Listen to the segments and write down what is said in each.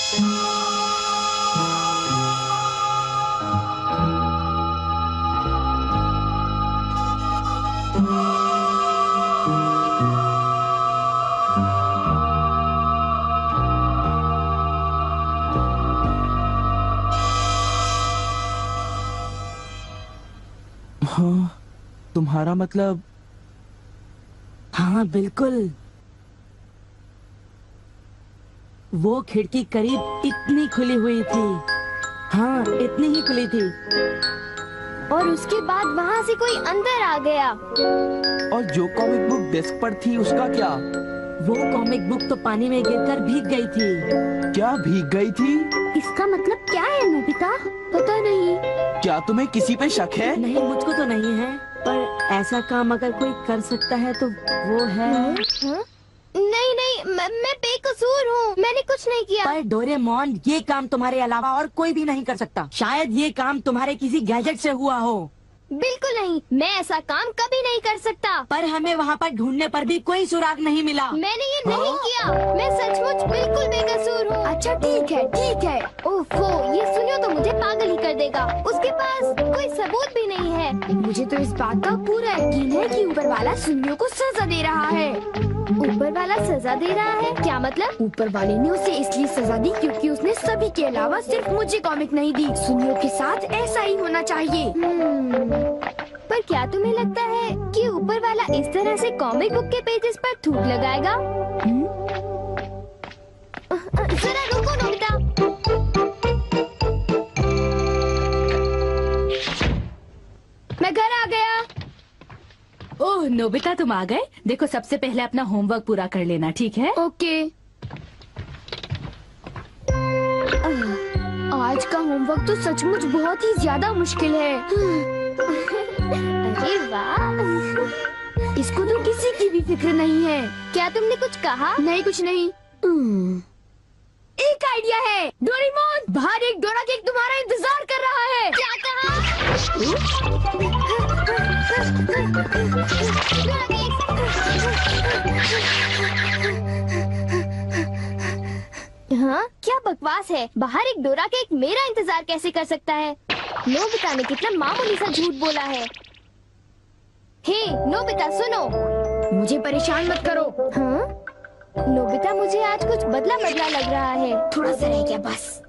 हाँ, तुम्हारा मतलब? हाँ बिल्कुल, वो खिड़की करीब इतनी खुली हुई थी। हाँ, इतनी ही खुली थी। और उसके बाद वहाँ से कोई अंदर आ गया। और जो कॉमिक बुक डेस्क पर थी उसका क्या? वो कॉमिक बुक तो पानी में गिरकर भीग गई थी। क्या भीग गई थी? इसका मतलब क्या है नोबिता? पता नहीं। क्या तुम्हें किसी पे शक है? नहीं, मुझको तो नहीं है, पर ऐसा काम अगर कोई कर सकता है तो वो है। नहीं नहीं, मैं बेकसूर हूँ, मैंने कुछ नहीं किया। पर डोरेमोन, ये काम तुम्हारे अलावा और कोई भी नहीं कर सकता। शायद ये काम तुम्हारे किसी गैजेट से हुआ हो। बिल्कुल नहीं, मैं ऐसा काम कभी नहीं कर सकता। पर हमें वहाँ पर ढूंढने पर भी कोई सुराग नहीं मिला। मैंने ये नहीं किया, मैं सचमुच बिल्कुल बेकसूर हूँ। अच्छा ठीक है ठीक है। ओफो, ये सुनियो तो मुझे पागल ही कर देगा। उसके पास कोई सबूत भी नहीं है। मुझे तो इस बात का पूरा यकीन है कि ऊपर वाला सुनियो को सजा दे रहा है। ऊपर वाला सजा दे रहा है? क्या मतलब? ऊपर वाले ने उसे इसलिए सजा दी क्योंकि उसने सभी के अलावा सिर्फ मुझे कॉमिक नहीं दी। सुनियो के साथ ऐसा ही होना चाहिए। पर क्या तुम्हें लगता है कि ऊपर वाला इस तरह से कॉमिक बुक के पेजेस पर थूक लगाएगा? जरा रुको नोबिता। मैं घर आ गया। ओह नोबिता, तुम आ गए। देखो, सबसे पहले अपना होमवर्क पूरा कर लेना, ठीक है? ओके। आज का होमवर्क तो सचमुच बहुत ही ज्यादा मुश्किल है। अरे वाह, इसको तो किसी की भी फिक्र नहीं है। क्या तुमने कुछ कहा? नहीं, कुछ नहीं। एक आइडिया है। डोरेमोन, बाहर एक डोरा केक तुम्हारा इंतजार कर रहा है। क्या कहा? हाँ, क्या बकवास है। बाहर एक डोरा केक मेरा इंतजार कैसे कर सकता है? नोबिता ने कितना मामूली सा झूठ बोला है। हे नोबिता, सुनो। मुझे परेशान मत करो। हाँ? नोबिता, मुझे आज कुछ बदला बदला लग रहा है। थोड़ा सा रह गया बस।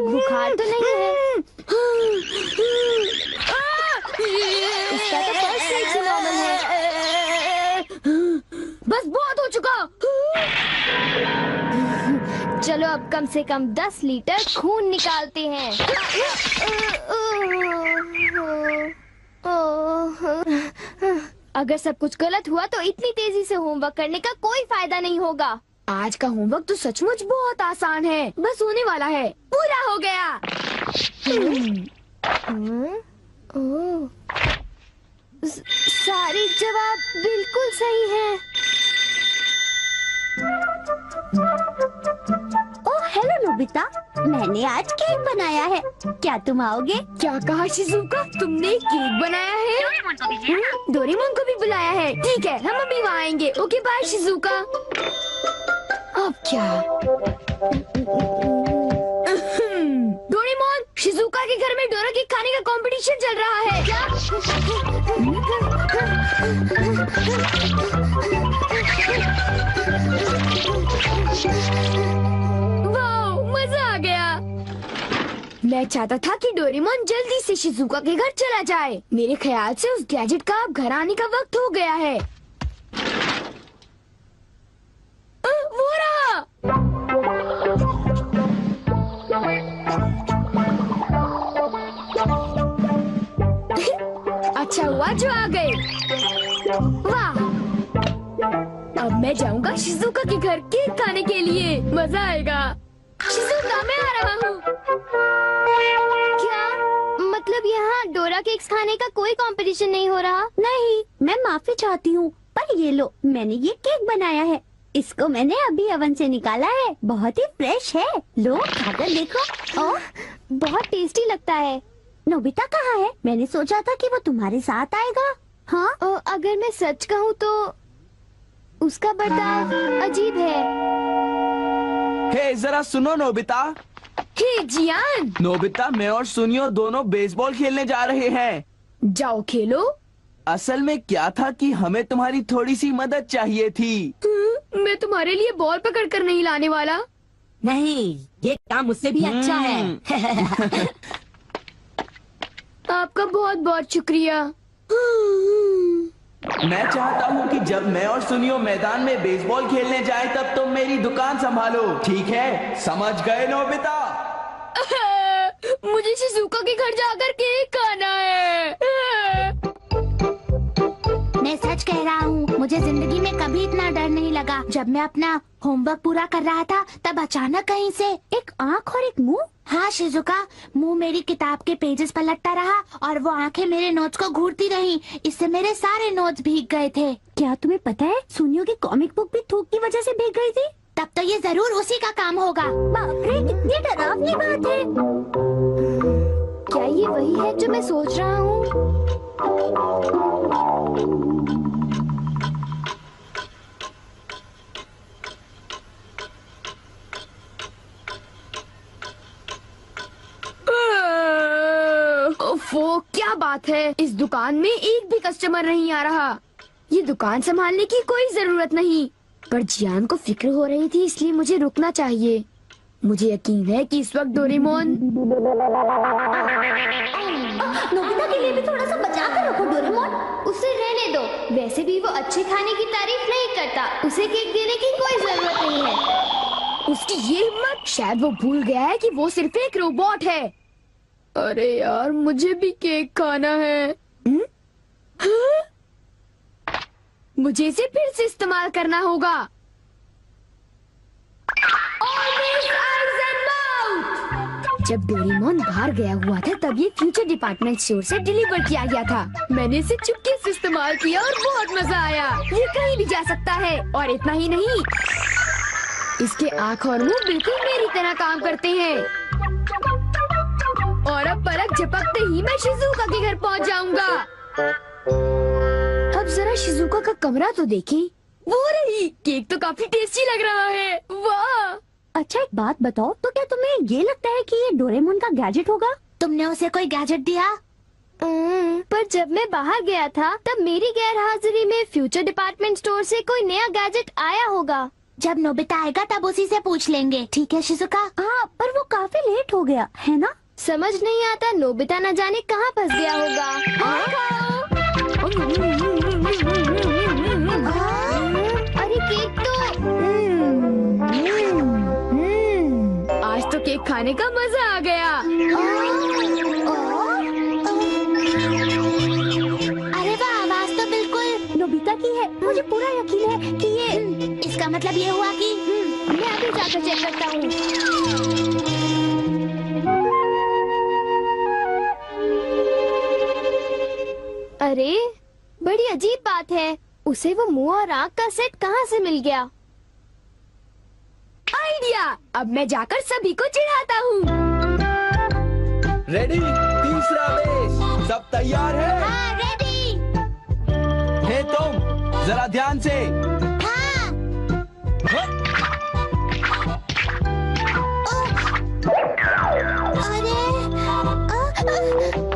बुखार तो नहीं है? इसका तो पल्स रेट नॉर्मल है। बस बहुत हो चुका। चलो अब कम से कम 10 लीटर खून निकालते हैं। अगर सब कुछ गलत हुआ तो इतनी तेजी से होमवर्क करने का कोई फायदा नहीं होगा। आज का होमवर्क तो सचमुच बहुत आसान है, बस होने वाला है। पूरा हो गया। सारे जवाब बिल्कुल सही हैं। ओह हेलो नोबिता, मैंने आज केक बनाया है, क्या तुम आओगे? क्या कहा शिजुका? तुमने केक बनाया है? डोरेमोन को भी बुलाया है। ठीक है, हम अभी वहाँ आएंगे। Okay bye Shizuka. अब क्या? डोरेमोन, शिजुका के घर में डोरा केक खाने का कंपटीशन चल रहा है। क्या? वाह, मजा आ गया। मैं चाहता था कि डोरेमोन जल्दी से शिजुका के घर चला जाए। मेरे ख्याल से उस गैजेट का अब घर आने का वक्त हो गया है। वो रहा। अच्छा हुआ जो आ गए। वाह, अब मैं जाऊंगा शिजुका के घर केक खाने के लिए। मजा आएगा। शिजुका, मैं आ रहा हूँ। क्या मतलब यहाँ डोरा केक्स खाने का कोई कंपटीशन नहीं हो रहा? नहीं, मैं माफी चाहती हूँ, पर ये लो, मैंने ये केक बनाया है। इसको मैंने अभी ओवन से निकाला है, बहुत ही फ्रेश है। लो खाकर देखो। ओह, बहुत टेस्टी लगता है। नोबिता कहाँ है? मैंने सोचा था कि वो तुम्हारे साथ आएगा। हाँ? अगर मैं सच कहूँ तो उसका बर्ताव अजीब है। हे जरा सुनो नोबिता। हे जियान, नोबिता, मैं और सुनियो दोनों बेसबॉल खेलने जा रहे हैं। जाओ खेलो। असल में क्या था कि हमें तुम्हारी थोड़ी सी मदद चाहिए थी। मैं तुम्हारे लिए बॉल पकड़ कर नहीं लाने वाला। नहीं, ये काम मुझसे भी अच्छा है। आपका बहुत बहुत शुक्रिया। मैं चाहता हूँ कि जब मैं और सुनियो मैदान में बेसबॉल खेलने जाए तब तुम मेरी दुकान संभालो, ठीक है? समझ गए नोबिता? मुझे शिजुका के घर जाकर केक खाना है। मैं सच कह रहा हूँ, मुझे जिंदगी में कभी इतना डर नहीं लगा। जब मैं अपना होमवर्क पूरा कर रहा था तब अचानक कहीं से एक आँख और एक मुंह। हाँ शिजुका, मुंह मेरी किताब के पेजेस पलटता रहा और वो आंखें मेरे नोट्स को घूरती रहीं। इससे मेरे सारे नोट्स भीग गए थे। क्या तुम्हें पता है, सुनियो की कॉमिक बुक भी थूक की वजह से भीग गई थी? तब तो ये जरूर उसी का काम होगा। बाप रे, कितनी डरावनी बात है। क्या ये वही है जो मैं सोच रहा हूँ? ओफो, क्या बात है, इस दुकान में एक भी कस्टमर नहीं आ रहा। ये दुकान संभालने की कोई जरूरत नहीं, पर जियान को फिक्र हो रही थी, इसलिए मुझे रुकना चाहिए। मुझे यकीन है कि इस वक्त डोरेमोन। नोबिता के लिए भी थोड़ा सा बचा कर रखो डोरेमोन। उसे रहने दो, वैसे भी वो अच्छे खाने की तारीफ नहीं करता। उसे केक देने की कोई जरूरत नहीं है। उसकी ये हिम्मत, शायद वो भूल गया है कि वो सिर्फ एक रोबोट है। अरे यार, मुझे भी केक खाना है। हाँ? मुझे इसे फिर से इस्तेमाल करना होगा। जब डोरेमोन बाहर गया हुआ था तब ये फ्यूचर डिपार्टमेंट स्टोर से डिलीवर किया गया था। मैंने इसे चुपके से इस्तेमाल किया और बहुत मजा आया। ये कहीं भी जा सकता है, और इतना ही नहीं, इसके आँख और मुंह बिल्कुल मेरी तरह काम करते हैं। और अब पलक झपकते ही मैं शिजुका के घर पहुंच जाऊंगा। अब जरा शिजुका का कमरा तो देखें। वो रही, केक तो काफी टेस्टी लग रहा है। वाह! अच्छा एक बात बताओ, तो क्या तुम्हें ये लगता है कि ये डोरेमोन का गैजेट होगा? तुमने उसे कोई गैजेट दिया? पर जब मैं बाहर गया था तब मेरी गैर हाजिरी में फ्यूचर डिपार्टमेंट स्टोर से कोई नया गैजेट आया होगा। जब नोबिता आएगा तब उसी से पूछ लेंगे, ठीक है शिजुका? हाँ, पर वो काफी लेट हो गया है ना? समझ नहीं आता, नोबिता न जाने कहाँ फंस गया होगा। अरे केक तो आज तो केक खाने का मजा आ गया। अरे वाह, आवाज तो बिल्कुल नोबिता की है। मुझे पूरा यकीन है कि ये इसका मतलब ये हुआ कि मैं अभी जाकर चेक करता हूँ। अरे बड़ी अजीब बात है, उसे वो मुंह और आँख का सेट कहाँ से मिल गया? आइडिया! अब मैं जाकर सभी को चिढ़ाता हूँ। रेडी? तीसरा बेस, सब तैयार है? हाँ, रेडी। हे तुम, जरा ध्यान से। हाँ।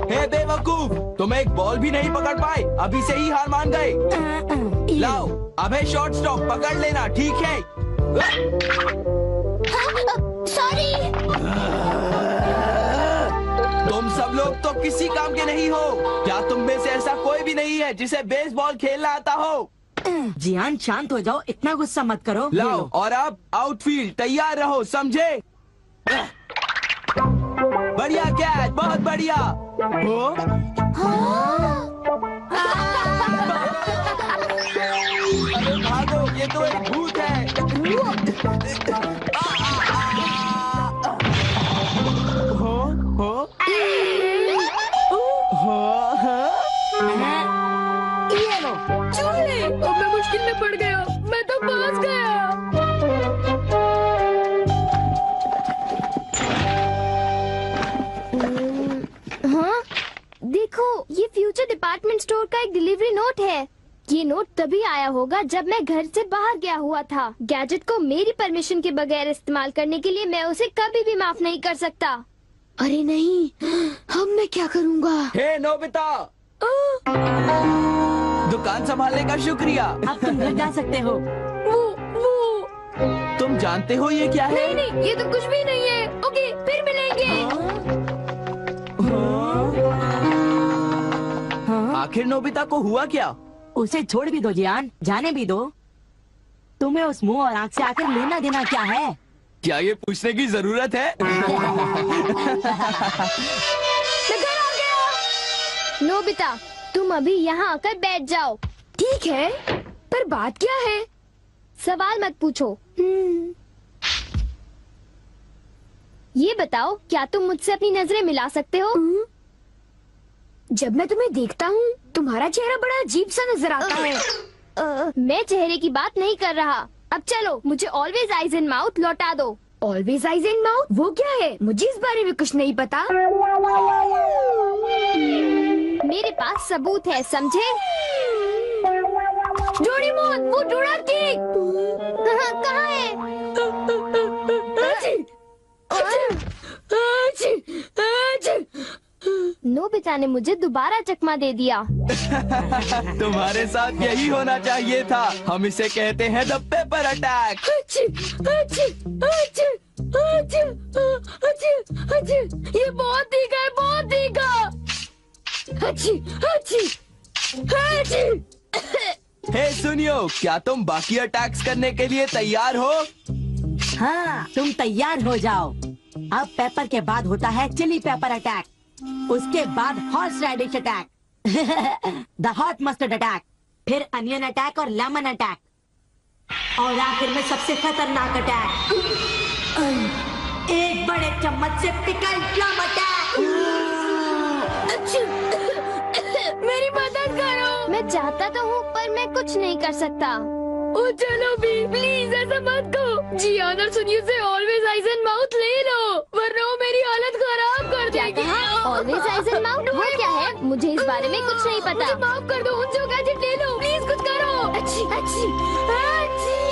हे बेवकूफ, तुम एक बॉल भी नहीं पकड़ पाए, अभी से ही हार मान गए। लाओ, अब है शॉर्ट स्टॉप, पकड़ लेना, ठीक है? सॉरी। तुम सब लोग तो किसी काम के नहीं हो। क्या तुम में से ऐसा कोई भी नहीं है जिसे बेसबॉल खेलना आता हो? जियान शांत हो जाओ, इतना गुस्सा मत करो। लाओ, और अब आउटफील्ड तैयार रहो, समझे? बढ़िया कैच, बहुत बढ़िया। हो? अरे भागो, ये तो एक भूत है। ये लो। चूहे! अब मैं मुश्किल में पड़ गया, मैं तो फंस गया। हाँ, देखो, ये फ्यूचर डिपार्टमेंट स्टोर का एक डिलीवरी नोट है। ये नोट तभी आया होगा जब मैं घर से बाहर गया हुआ था। गैजेट को मेरी परमिशन के बगैर इस्तेमाल करने के लिए मैं उसे कभी भी माफ नहीं कर सकता। अरे नहीं, अब मैं क्या करूँगा? हे नोबिता, दुकान संभालने का शुक्रिया। अब तुम घर जा सकते हो। वो तुम जानते हो ये क्या है? नहीं, ये तो कुछ भी नहीं है। ओके, फिर मिलेंगे। आखिर नोबिता को हुआ क्या? उसे छोड़ भी दो जियान, जाने भी दो। तुम्हें उस मुंह और आंख से आखिर लेना देना क्या है? क्या ये पूछने की जरूरत है? मैं घर आ गया। नोबिता, तुम अभी यहाँ आकर बैठ जाओ। ठीक है, पर बात क्या है? सवाल मत पूछो। ये बताओ, क्या तुम मुझसे अपनी नजरें मिला सकते हो? जब मैं तुम्हें देखता हूँ, तुम्हारा चेहरा बड़ा अजीब सा नजर आता है। मैं चेहरे की बात नहीं कर रहा। अब चलो, मुझे ऑलवेज आइज इन माउथ लौटा दो। Always eyes in mouth? वो क्या है? मुझे इस बारे में कुछ नहीं पता। मेरे पास सबूत है, समझे? डोरेमोन, वो डोरा केक कहाँ है? नोबिता ने मुझे दोबारा चकमा दे दिया। तुम्हारे साथ यही होना चाहिए था। हम इसे कहते हैं द पेपर अटैक। ये बहुत तीखा है, बहुत तीखा। हे सुनियो, क्या तुम बाकी अटैक्स करने के लिए तैयार हो? हाँ, तुम तैयार हो जाओ। अब पेपर के बाद होता है चिली पेपर अटैक, उसके बाद horseradish attack, the hot mustard attack, फिर अनियन अटैक और लेमन अटैक, और आखिर में सबसे खतरनाक अटैक, एक बड़े चम्मच से पिकल प्लम अटैक। मेरी मदद करो। मैं चाहता तो हूँ, पर मैं कुछ नहीं कर सकता। ओ चलो भी, प्लीज ऐसा मत करो। जियान और सुनियो से ऑलवेज आइज एंड माउथ ले लो, वरना वो मेरी हालत खराब कर देगी। ऑलवेज आइज एंड माउथ वो क्या है? मुझे इस बारे में कुछ नहीं पता। मुझे माफ कर दो, उनसे गैजेट ले लो, प्लीज कुछ करो। अच्छी अच्छी अच्छी।